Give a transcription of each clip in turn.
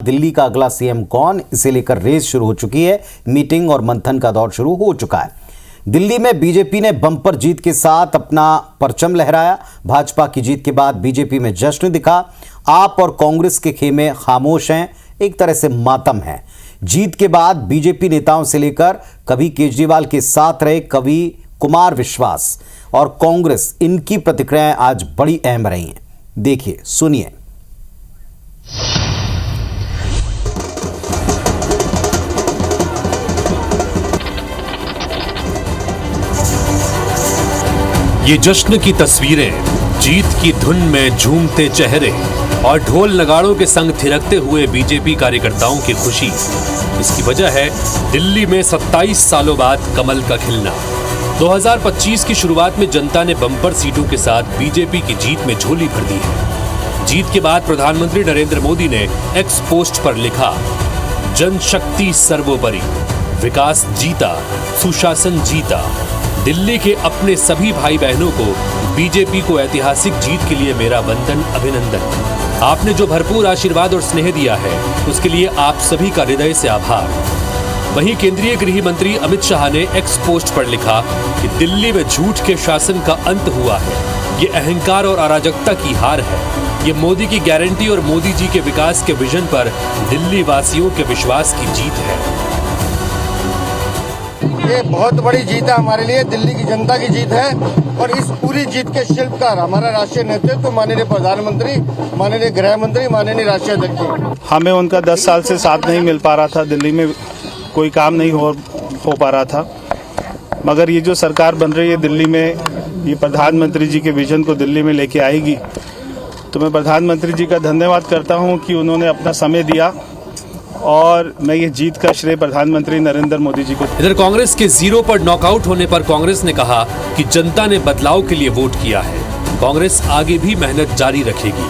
दिल्ली का अगला सीएम कौन, इसे लेकर रेस शुरू हो चुकी है। मीटिंग और मंथन का दौर शुरू हो चुका है। दिल्ली में बीजेपी ने बम्पर जीत के साथ अपना परचम लहराया। भाजपा की जीत के बाद बीजेपी में जश्न दिखा। आप और कांग्रेस के खेमे खामोश हैं, एक तरह से मातम है। जीत के बाद बीजेपी नेताओं से लेकर कभी केजरीवाल के साथ रहे, कभी कुमार विश्वास और कांग्रेस, इनकी प्रतिक्रियाएं आज बड़ी अहम रही हैं। देखिए, सुनिए। ये जश्न की तस्वीरें, जीत की धुन में झूमते चेहरे और ढोल नगाड़ों के संग थिरकते हुए बीजेपी कार्यकर्ताओं की खुशी। इसकी वजह है दिल्ली में 27 सालों बाद कमल का खिलना। 2025 की शुरुआत में जनता ने बम्पर सीटों के साथ बीजेपी की जीत में झोली भर दी है। जीत के बाद प्रधानमंत्री नरेंद्र मोदी ने एक्स पोस्ट पर लिखा, जनशक्ति सर्वोपरि, विकास जीता, सुशासन जीता। दिल्ली के अपने सभी भाई बहनों को बीजेपी को ऐतिहासिक जीत के लिए मेरा वंदन, अभिनंदन। आपने जो भरपूर आशीर्वाद और स्नेह दिया है, उसके लिए आप सभी का हृदय से आभार। वहीं केंद्रीय गृह मंत्री अमित शाह ने एक्स पोस्ट पर लिखा कि दिल्ली में झूठ के शासन का अंत हुआ है। ये अहंकार और अराजकता की हार है। ये मोदी की गारंटी और मोदी जी के विकास के विजन पर दिल्ली वासियों के विश्वास की जीत है। ये बहुत बड़ी जीत है हमारे लिए, दिल्ली की जनता की जीत है। और इस पूरी जीत के शिल्पकार हमारा राष्ट्रीय नेतृत्व, माननीय प्रधानमंत्री, माननीय गृह मंत्री, माननीय राष्ट्रीय अध्यक्ष। हमें उनका 10 साल से साथ नहीं मिल पा रहा था, दिल्ली में कोई काम नहीं हो पा रहा था। मगर ये जो सरकार बन रही है दिल्ली में, ये प्रधानमंत्री जी के विजन को दिल्ली में लेके आएगी। तो मैं प्रधानमंत्री जी का धन्यवाद करता हूँ कि उन्होंने अपना समय दिया और मैं ये जीत का श्रेय प्रधानमंत्री नरेंद्र मोदी जी को। इधर कांग्रेस के 0 पर नॉकआउट होने पर कांग्रेस ने कहा कि जनता ने बदलाव के लिए वोट किया है। कांग्रेस आगे भी मेहनत जारी रखेगी।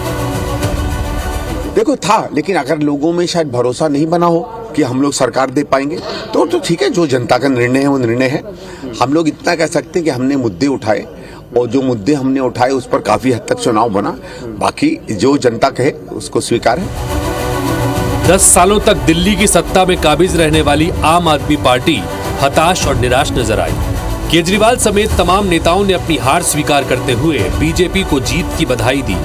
देखो था, लेकिन अगर लोगों में शायद भरोसा नहीं बना हो कि हम लोग सरकार दे पाएंगे तो ठीक है, जो जनता का निर्णय है वो निर्णय है। हम लोग इतना कह सकते हैं कि हमने मुद्दे उठाए और जो मुद्दे हमने उठाए उस पर काफी हद तक चुनाव बना। बाकी जो जनता कहे उसको स्वीकार है। 10 सालों तक दिल्ली की सत्ता में काबिज रहने वाली आम आदमी पार्टी हताश और निराश नजर आई। केजरीवाल समेत तमाम नेताओं ने अपनी हार स्वीकार करते हुए बीजेपी को जीत की बधाई दी।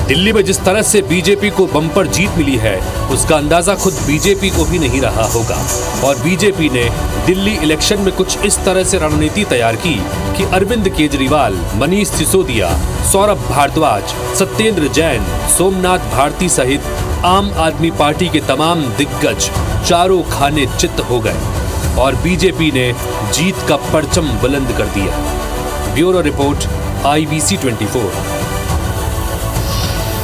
दिल्ली में जिस तरह से बीजेपी को बम्पर जीत मिली है, उसका अंदाजा खुद बीजेपी को भी नहीं रहा होगा। और बीजेपी ने दिल्ली इलेक्शन में कुछ इस तरह से रणनीति तैयार की कि अरविंद केजरीवाल, मनीष सिसोदिया, सौरभ भारद्वाज, सत्येंद्र जैन, सोमनाथ भारती सहित आम आदमी पार्टी के तमाम दिग्गज चारों खाने चित्त हो गए और बीजेपी ने जीत का परचम बुलंद कर दिया। Bureau report, IBC 24।